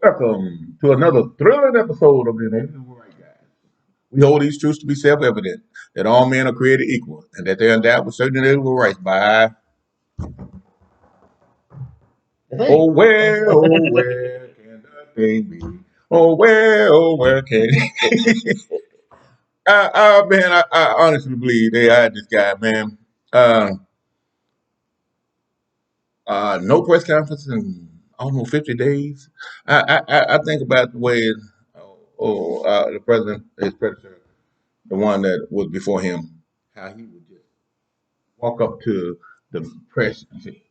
Welcome to another thrilling episode of the Inalienable Right Guys. We hold these truths to be self-evident, that all men are created equal, and that they are endowed with certain inalienable rights by, where can the thing be? Oh, where can it? I honestly believe they hired this guy, man. Uh, no press conference in almost 50 days. I think about the way the president, his predecessor, the one that was before him, how he would just walk up to the press and say,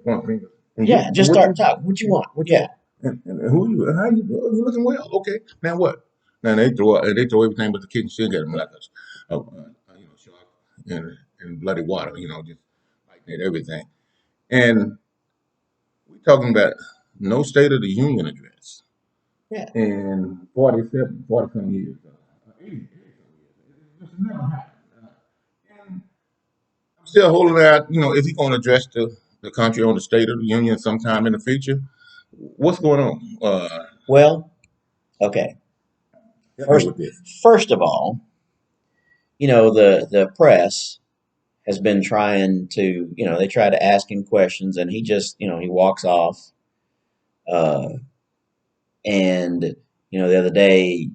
point finger. Yeah, just What start you, talking. What you want? What you got? and who you, how you, oh, you looking well? Okay, now what? Now they throw everything but the kitchen sink at him like shark in bloody water, just biting at everything. And we're talking about no State of the Union address Yeah. in 40 some years. 80 some years. It just never happened. And I'm still holding out, if he's going to address the country on the State of the Union sometime in the future, what's going on? Well, okay. Help me First, with this. first of all, the press has been trying to, they try to ask him questions, and he just, he walks off. Uh, and the other day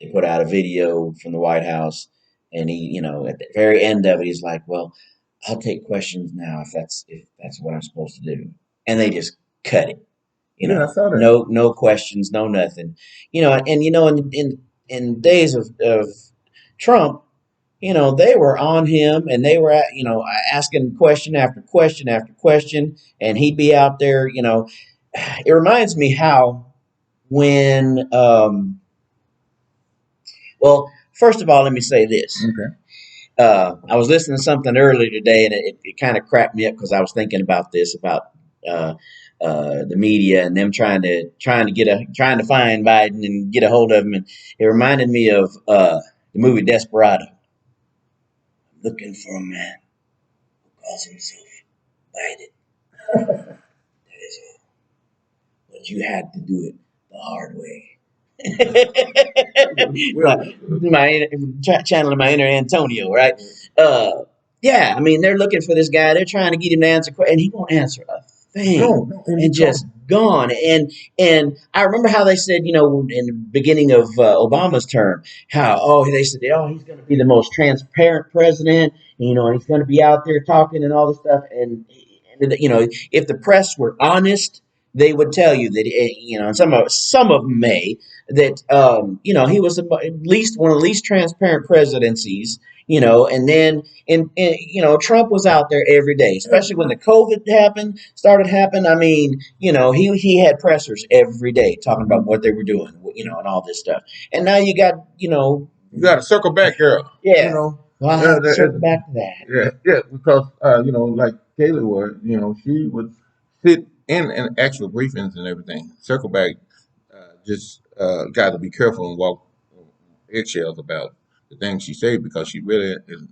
they put out a video from the White House, and he, at the very end of it, he's like, "Well, I'll take questions now if that's what I'm supposed to do," and they just cut it. Yeah, I saw that. No questions, no nothing. In days of Trump, they were on him, and they were asking question after question after question, and he'd be out there. It reminds me how when well, first of all, let me say this. Okay. I was listening to something earlier today, and it kind of cracked me up because I was thinking about this about uh, the media and them trying to find Biden and get a hold of him, and it reminded me of the movie Desperado. Looking for a man who calls himself Biden. That is all, but you had to do it the hard way. Well, Channeling my inner Antonio, right? Uh, yeah, I mean, they're looking for this guy. They're trying to get him to answer, and he won't answer a thing, no, and and because just gone. And I remember how they said, in the beginning of Obama's term, how they said, he's going to be the most transparent president, and he's going to be out there talking and all this stuff, and if the press were honest, they would tell you that and some of them may that he was at least one of the least transparent presidencies, and then Trump was out there every day, especially when the COVID started happening. I mean, he had pressers every day talking about what they were doing, and all this stuff. And now you got you got to circle back here. yeah. Well, I'll have to circle That, back to that. yeah, because like Kayla was, she would sit in actual briefings and everything. Circle back, just got to be careful and walk on eggshells about the things she said because she really is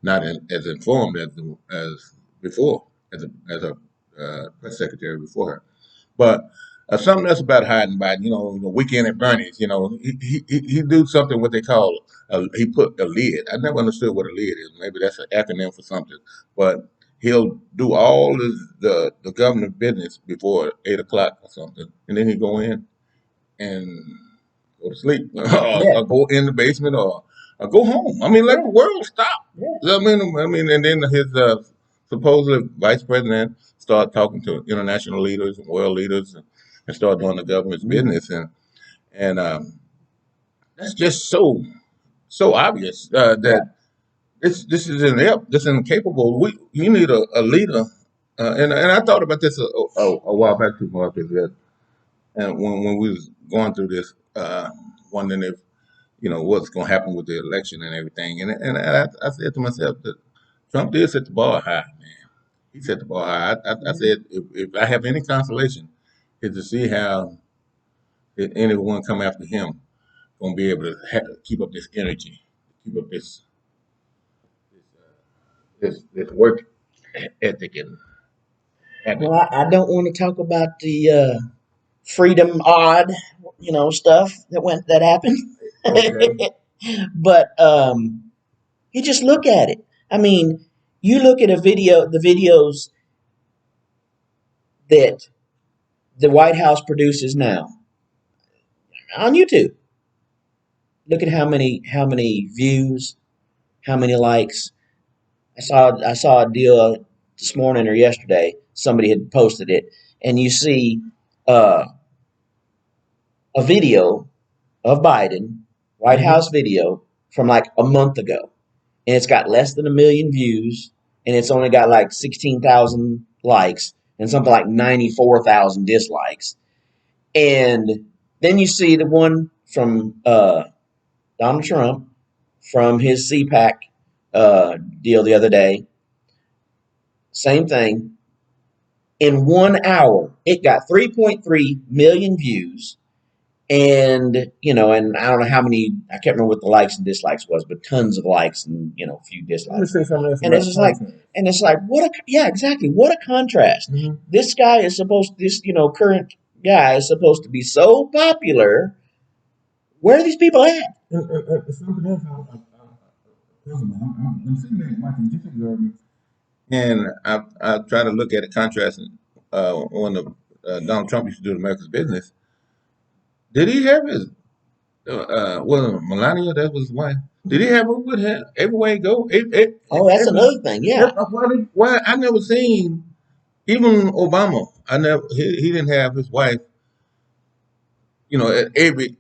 not as informed as before, as a press secretary before her. But something else about Hidin Biden, weekend at Bernie's, he do something what they call he put a lid. I never understood what a lid is. Maybe that's an acronym for something, but he'll do all the government business before 8 o'clock or something, and then he go in and go to sleep, Yeah, or go in the basement, or go home. I mean, let the world stop. yeah. I mean, and then his supposed vice president start talking to international leaders and world leaders and start doing the government's business, and that's just so obvious Yeah. that this is inept, this is incapable. You need a leader, and I thought about this a while back too, Marcus. That and when we was going through this, wondering if what's going to happen with the election and everything, and I said to myself that Trump did set the bar high, man. He set the bar high. I said if I have any consolation, is to see how anyone come after him going to be able to keep up this energy, keep up this work ethic and habit. Well, I don't want to talk about the freedom odd, stuff that happened. Okay. But you just look at it. I mean, you look at the videos that the White House produces now on YouTube. Look at how many views, how many likes. I saw a deal this morning or yesterday. Somebody had posted it, and you see uh, a video of Biden, White Hmm. House video from like a month ago, and it's got less than 1 million views, and it's only got like 16,000 likes and something like 94,000 dislikes. And then you see the one from Donald Trump from his CPAC deal the other day. Same thing. In 1 hour, it got 3.3 million views. And I don't know how many, I can't remember what the likes and dislikes was, but tons of likes and, a few Let me dislikes. say something else And it's about just like, content. yeah, exactly. What a contrast. Hmm. This guy is current guy is supposed to be so popular. Where are these people at? Something else. I'm sitting there watching, just observing, and I try to look at it contrasting when Donald Trump used to do America's Business. Did he have his well, Melania, that was his wife. Did he have her with him everywhere he go? Oh, that's another thing. Yeah. Why I never seen even Obama. I never he didn't have his wife. At every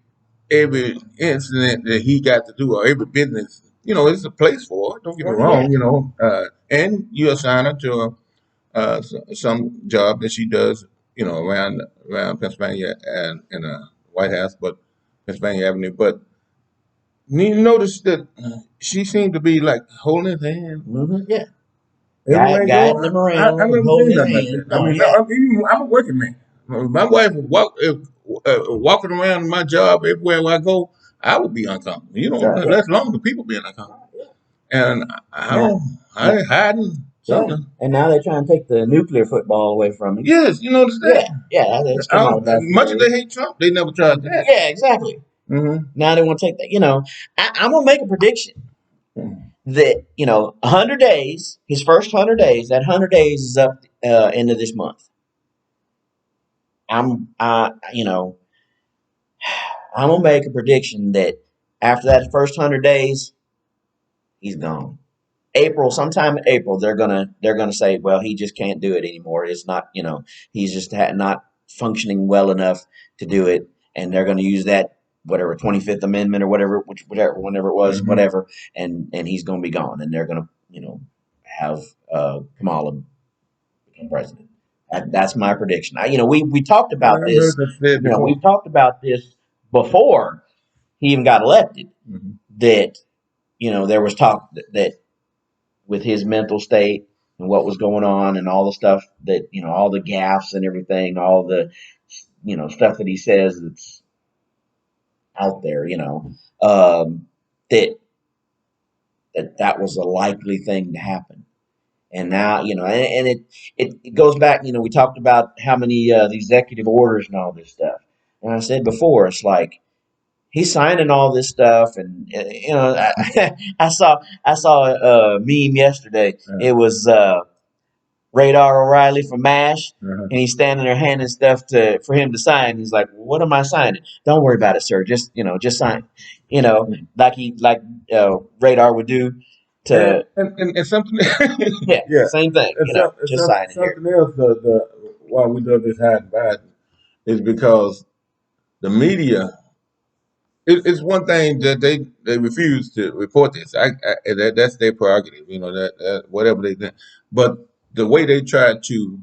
incident that he got to do or every business. It's a place for it. Don't get me Well, yeah. wrong. And you assign her to some job that she does. Around Pennsylvania and in the White House, but Pennsylvania Avenue. But you notice that she seemed to be like holding his hand Yeah. everywhere I go. Guiding them I around and never holding seen his nothing like hand. that. I Oh, mean, yeah. I'm a working man. My wife would walking around my job everywhere I go. I would be uncomfortable. Yeah. That's long the people being uncomfortable, and I Now, don't. I now, ain't hiding yeah. something. And now they're trying to take the nuclear football away from him. Yes, you notice that. Yeah. Yeah. That's come out last few Much as days. they hate Trump, they never tried that. Yeah, exactly. Hmm. Now they want to take that. I'm gonna make a prediction that 100 days, his first 100 days, that 100 days is up end of this month. I'm I you know I'm gonna make a prediction that after that first 100 days, he's gone. April, sometime in April, they're gonna say, well, he just can't do it anymore. It's not, he's just not functioning well enough to do it, and they're gonna use that whatever 25th Amendment or whatever, whatever, whenever it was, Hmm. whatever, and he's gonna be gone, and they're gonna have Kamala become president. That's my prediction. We talked about I've heard this. that said before. We've talked about this before he even got elected. Hmm. That there was talk that with his mental state and what was going on and all the stuff that all the gaffs and everything, all the stuff that he says that's out there, that that was a likely thing to happen. And now, and it goes back. We talked about how many the executive orders and all this stuff. And I said before, it's like he's signing all this stuff, and I saw a meme yesterday. It was Radar O'Reilly from MASH, Uh-huh. and he's standing there handing stuff for him to sign. He's like, well, "What am I signing? Don't worry about it, sir. Just sign." Like Radar would do to And something, yeah, yeah, same thing. Just sign it here. something else. Why we love this hide Biden is because the media. It's one thing that they refuse to report this. That's their prerogative. That whatever they think. But the way they try to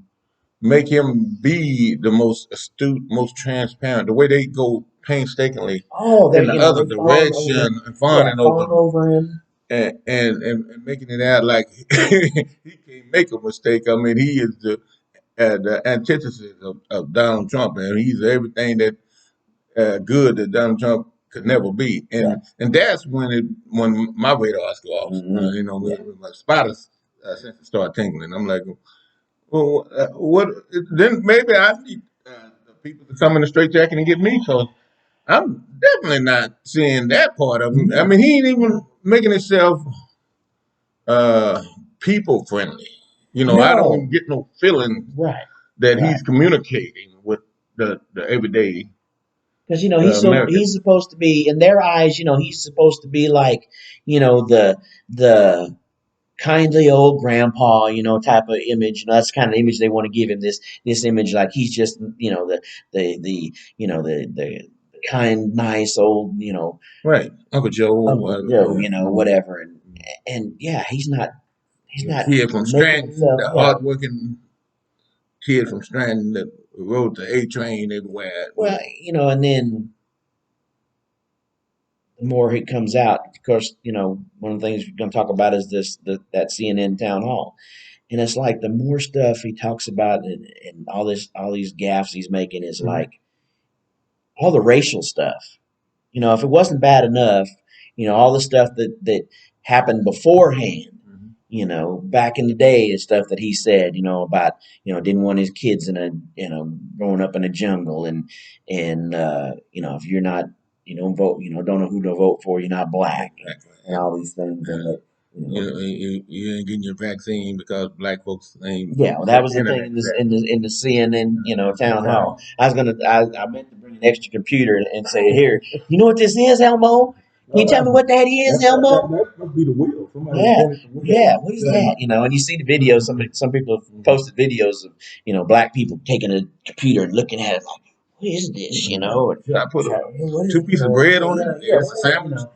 make him be the most astute, most transparent, the way they go painstakingly Oh, in the other they fawn over. direction and Yeah, fawning over fawn over him. and making it out like he can't make a mistake. I mean, he is the antithesis of Donald Trump, and he's everything that good that Donald Trump could never be. Yeah. And that's when my radars go off. Hmm. Yeah. When my spotters start tingling. I'm like, well, what? Then maybe I need people to come in the straight jacket and get me. So I'm definitely not seeing that part of him. I mean, he ain't even making himself uh, people friendly. You know, I don't No, get no feeling right, that right. he's communicating with the everyday Because he's American. supposed to be in their eyes. He's supposed to be like the kindly old grandpa, type of image. That's the kind of image they want to give him. This image, like he's just, the kind, nice old, Right, Uncle Joe, Uncle Joe, mm, whatever. And yeah, he's the not kid from making Stratton, himself, the yeah. hardworking kid from Stratton that rode the A train everywhere. Well, and then the more it comes out, of course, one of the things we're going to talk about is that CNN town hall. And it's like the more stuff he talks about and all these gaffes he's making is Mhm. like all the racial stuff. If it wasn't bad enough, all the stuff that happened beforehand, Mhm. back in the day and stuff that he said, about, didn't want his kids growing up in a jungle and if you're not, vote, don't know who to vote for, you're not black Exactly. and all these things and that, You ain't getting your vaccine because black folks ain't yeah, well, that get was the the thing internet in this set. in the CNN, town Right. hall. I meant to bring an extra computer and say, here, you know what this is, Elmo? Can you tell me what that is, Elmo? That must be the wheel. Somebody Yeah, pointed the wheel. yeah. What is that? And you see the videos. Some people have posted videos of black people taking a computer and looking at it like, what is this? And Should I put what is two pieces of bread on it? yeah, It's a what is sandwich. like,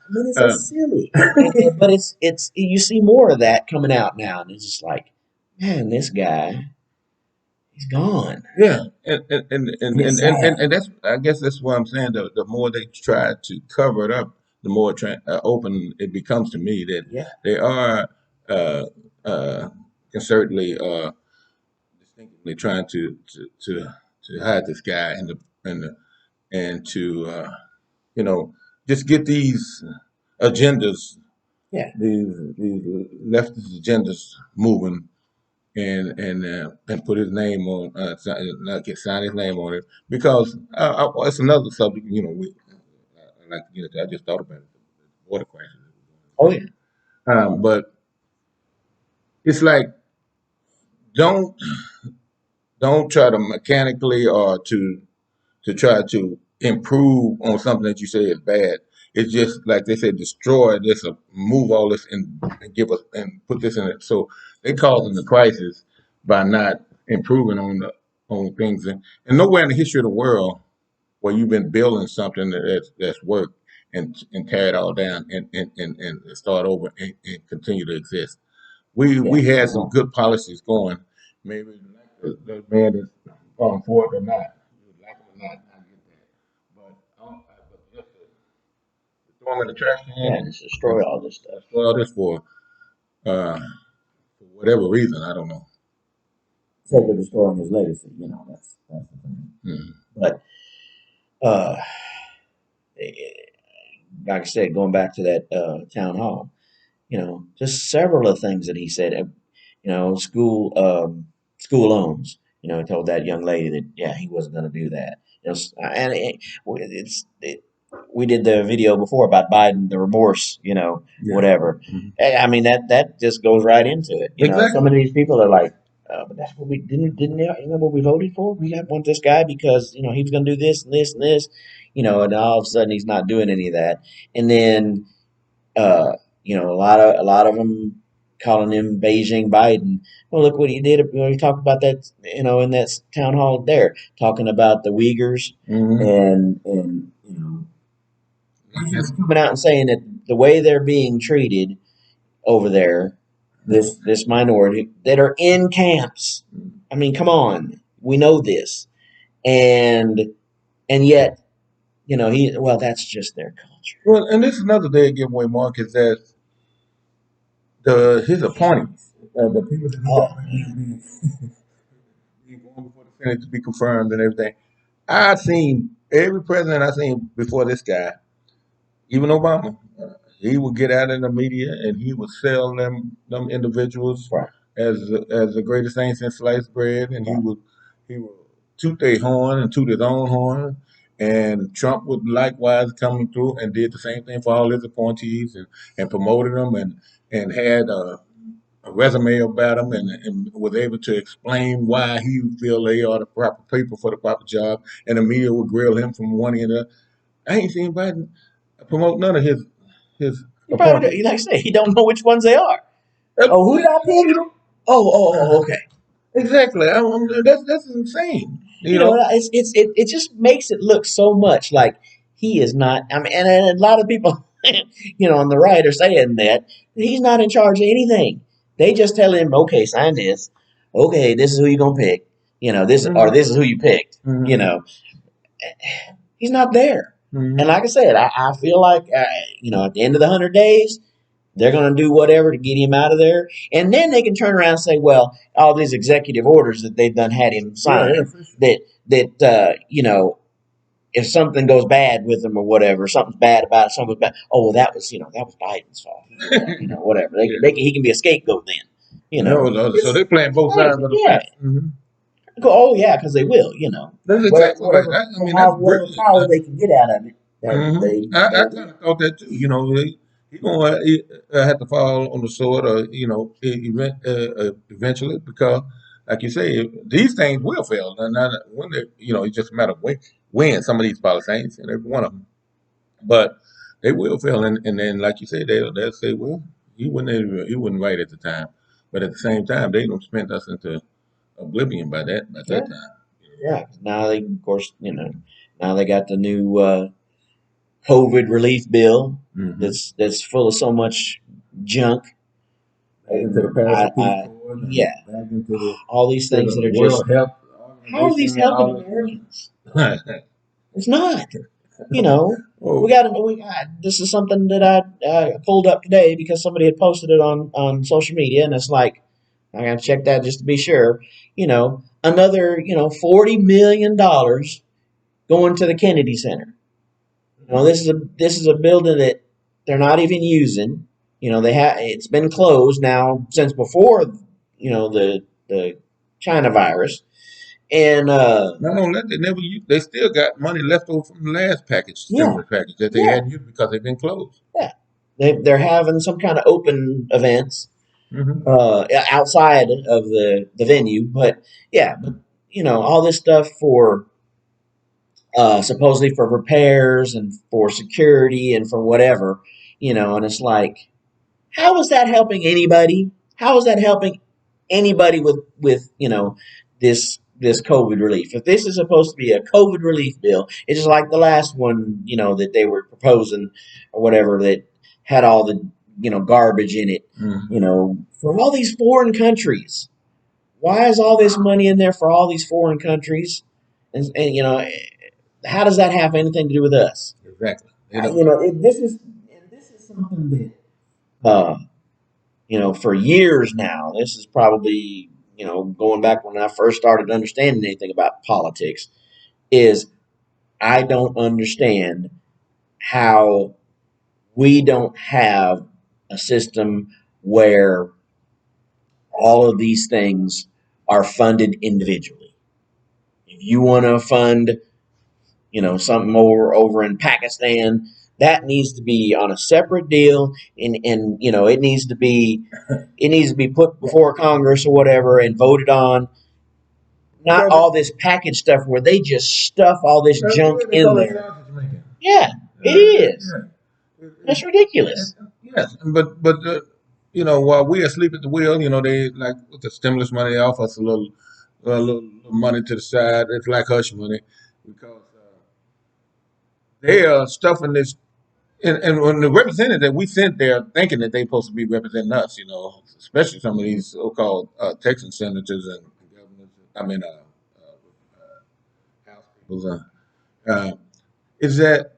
I mean, it's so Uh, silly. But it's you see more of that coming out now, and it's just like, man, this guy, he's gone. yeah, and It's sad. and that's I guess that's what I'm saying. The more they try to cover it up, the more open it becomes to me that Yeah, they are uh, uh, concertedly distinctively trying to hide this guy and to you know just get these agendas, yeah, these leftist agendas moving and put his name on, not get sign his name on it because it's another subject. I like to get into. I just thought about it, the water crisis. oh yeah, But it's like don't don't try to mechanically or to try to improve on something that you say is bad. It's just like they said, destroy this, or move all this, and give us and put this in it. So they causing the crisis by not improving on things. And nowhere in the history of the world where you've been building something that's worked and tear it all down and start over and continue to exist. yeah. We had some good policies going. Maybe the man is going for it or not. You like it or not, I get that. But just to throw them in the trash can Yeah, just destroy and all this stuff. destroy all this uh, for whatever reason, I don't know. Said they're destroying his legacy. That's the thing. Mm. But uh, like I said, going back to that town hall, just several of things that he said. School loans. He told that young lady that yeah, he wasn't going to do that. And we did the video before about Biden, the remorse, Yeah. whatever. Mhm. I mean that just goes right into it. Some Exactly. of these people are like, but that's what we didn't what we voted for. We got want this guy because he was going to do this and this and this, and all of a sudden he's not doing any of that. And then uh, a lot of them calling him Beijing Biden. Well, look what he did. He talked about that, in that town hall there, talking about the Uyghurs Hmm. and he's coming out and saying that the way they're being treated over there, this minority that are in camps. I mean, come on, we know this, and yet, that's just their culture. Well, and this is another day giveaway, Mark, is that his appointees, the people that he Oh got man, being going before the Senate to be confirmed and everything. I've seen every president I've seen before this guy, even Obama. He would get out in the media and he would sell them individuals right, as the greatest thing since sliced bread, and right. he would. toot their horn and toot his own horn. And Trump would likewise coming through and did the same thing for all his appointees and promoted them and had a resume about them and was able to explain why he feel they are the proper people for the proper job. And the media would grill him from one end to the other. I ain't seen Biden promote none of his He appointees. probably, like I say, he don't know which ones they are. Oh, who did I You pick? know, Okay. exactly. That's insane. You You know, know. it just makes it look so much like he is not. I mean, and a lot of people, on the right are saying that he's not in charge of anything. They just tell him, okay, sign this. Okay, this is who you're gonna pick. Hmm. This is who you picked. Hmm. He's not there. And Hmm. like I said, I feel like at the end of the 100 days, they're going to do whatever to get him out of there, and then they can turn around and say, "Well, all these executive orders that they've done had him Yeah, yeah, sign for sure. that if something goes bad with him or whatever, something's bad about it, something's bad. Oh, well, that was Biden's fault. Whatever. Yeah. He can be a scapegoat then. So they're playing It's both sides crazy. of the Yeah. fence. Hmm. Oh yeah, because they will. That's exactly right. Whatever, I mean, that's whatever brilliant. power they can get out of it, Hmm. they I will. kind of thought that too. You know, he gonna have to fall on the sword, or eventually, because, like you say, these things will fail. And not when they, it's just a matter of when some of these policies, and every one of them, but they will fail. And then, like you said, they'll say, well, he wasn't right at the time, but at the same time, they don't spend us into oblivion by that Yeah, time. yeah. Now they, of course, now they got the new COVID relief bill Hmm. that's full of so much junk. Back into the And Paris Peace Accord and yeah, back into the all these to things the that are just, World Health how are these Organization and helping all that Americans? stuff. It's not. You know, Oh, this is something that I pulled up today because somebody had posted it on social media, and it's like I gotta check that just to be sure. Another $40 million going to the Kennedy Center. This is a building that they're not even using. It's been closed now since before the China virus, and not only that, they still got money left over from the last package, yeah, stimulus package that they yeah, hadn't used because they've been closed. yeah. They're having some kind of open events Hmm. outside of the venue, but yeah, but all this stuff for supposedly for repairs and for security and for whatever, and it's like, how is that helping anybody? How is that helping anybody with this COVID relief? If this is supposed to be a COVID relief bill, it's just like the last one, that they were proposing or whatever that had all the garbage in it, Hmm. for all these foreign countries. Why is all this money in there for all these foreign countries? And how does that have anything to do with us? Exactly. They I, don't. you know, it, this is something that for years now. This is probably going back when I first started understanding anything about politics. Is I don't understand how we don't have a system where all of these things are funded individually. If you want to fund something over in Pakistan, that needs to be on a separate deal, and it needs to be put Yeah. before Congress or whatever and voted on. Not Yeah, all this package stuff where they just stuff all this junk that's in all that there. sounds is making. Yeah, it is. Yeah. That's ridiculous. Yes, but while we are asleep at the wheel, they like with the stimulus money, they offer us a little money to the side. It's like hush money because they are stuffing this. And when the representative that we sent there, thinking that they're supposed to be representing us, especially some of these so-called Texan senators and governors, I mean, House people, is that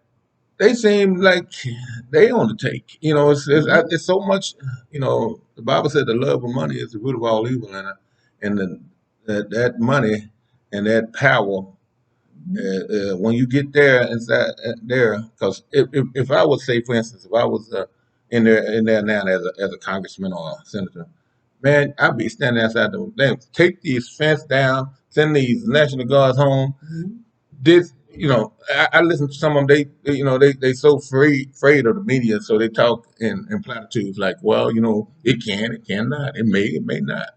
they seem like they on the take. Mhm. It's so much. The Bible said the love of money is the root of all evil, and that money and that power. When you get there inside there, because if I would say, for instance, if I was in there now as a congressman or a senator, Man, I'd be standing outside the they take these fence down, send these National Guards home. Mhm. This, I listen to some of them. They so afraid of the media, so they talk in platitudes like, well, it can, it cannot, it may not.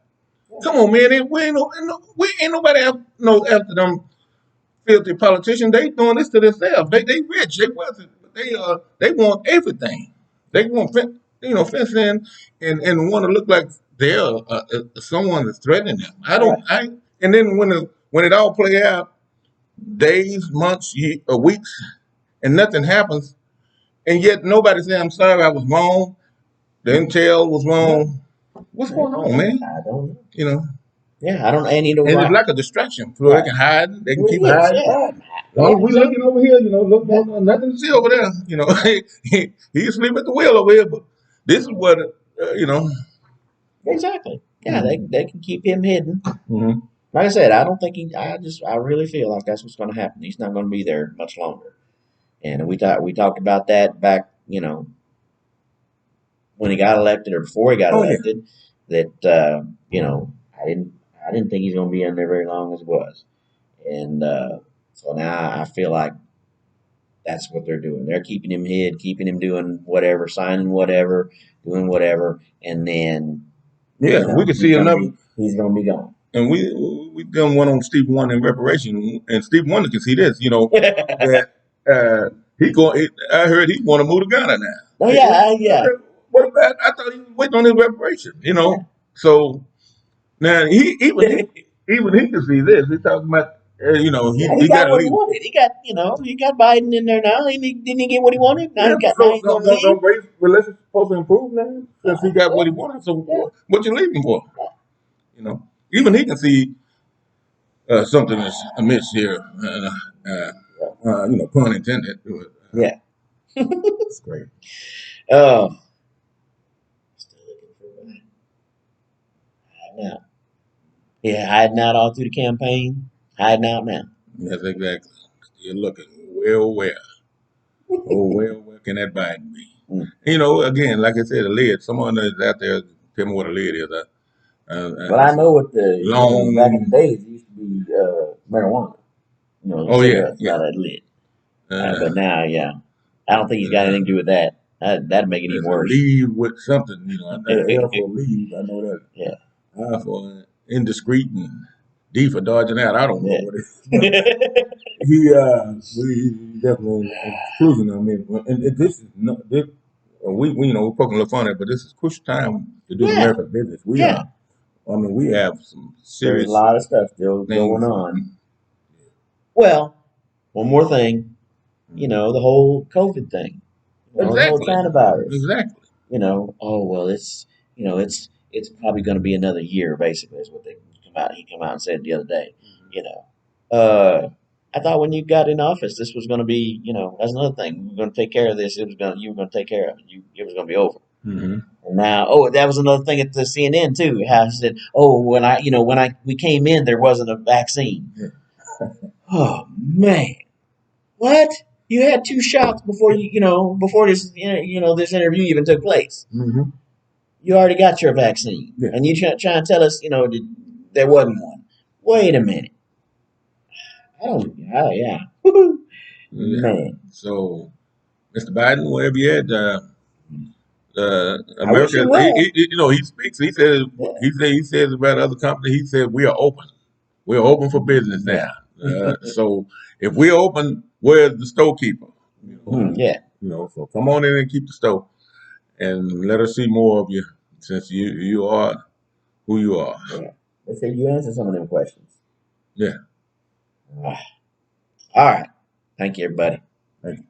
Come on, man, we ain't nobody after them filthy politicians. They doing this to themselves. They rich, they wealthy, but they want everything. They want fencing and want to look like they're someone that's threatening them. I Right. don't. And then when it all play out, days, months, weeks, and nothing happens, and yet nobody say I'm sorry, I was wrong. The intel was wrong. What's going on, man? I don't know. You know, Yeah, I don't. And you know, and it's right? like a distraction, so they Right. can hide. They can Well, keep yes, hiding. yeah, Oh, yeah, we looking over here, look, nothing to see over there. He asleep at the wheel over here, but this is what, exactly. Yeah, Mhm. they can keep him hidden. Mhm. Like I said, I don't think he. I really feel like that's what's going to happen. He's not going to be there much longer. And we talked about that back, when he got elected or before he got Oh yeah, elected. That I didn't think he's going to be in there very long as it was. And so now I feel like that's what they're doing. They're keeping him hid, keeping him doing whatever, signing whatever, doing whatever, and then yeah. We could see another, he's gonna be gone. and we done one on Steve Wonder in reparation, and Steve Wonder can see this. That I heard he want to move to Ghana now. Oh yeah, yeah, What about? I thought he was waiting on his reparation. yeah. So now even he can see this. He's talking about Yeah, he he got got to what he leave. wanted. He got Biden in there now. Didn't he get what he wanted? Now Yeah, now so he's gonna leave. don't raise relations supposed to improve now since he got what he wanted. So Yeah, what you leaving for? You know, even he can see something is amiss here. Pun intended. yeah. It's great. Oh, still looking for Biden. Hiding out. Yeah, hiding out all through the campaign. Hiding out now. Yes, exactly. You're looking where? Oh, where can that Biden be? Mm. Again, like I said, a lid. Someone that's out there, tell me what a lid is. Well, I It's a know what back in the long. days it used to be marijuana. Oh yeah, Cigarettes yeah. out of lit. Uh, But now, yeah, I don't think he's got uh, anything to do with that. That'd make it even there's a worse. leave with something. I know L for leave. I know that. Yeah, I for indiscreet and D for dodging out. I don't know yeah. what it is. But we definitely cruising. I mean, and this is not this. We're poking a little funny, but this is crucial time to do Yeah, American business. We yeah. are. I mean, we have some There's a serious lot of stuff still going things. on. Well, one more thing, the whole COVID thing, the whole Exactly. China virus. Exactly. Oh well, it's probably going to be another year. Basically, is what he come out and said the other day. You know, I thought when you got in office, this was going to be, that's another thing. We were going to take care of this. You were going to take care of it. It was going to be over. Mm-hmm. And now, that was another thing at the CNN too. How he said, "Oh, we came in, there wasn't a vaccine." Yeah. Oh man, what? You had 2 shots before before this this interview even took place. Mm-hmm. You already got your vaccine, Yeah. and you try and tell us there wasn't one. Wait a minute. Yeah. Yeah. Man, So, Mr. Biden, wherever you're at, I wish America, you well. he speaks. Yeah. He says about other companies. He said we are open. We're open for business Yeah. now. So if we're open, where's the storekeeper? Yeah. So come on in and keep the store, and let us see more of you, since you are who you are. Yeah. They say you answer some of them questions. Yeah. Ah. All right. Thank you, everybody. Thank you.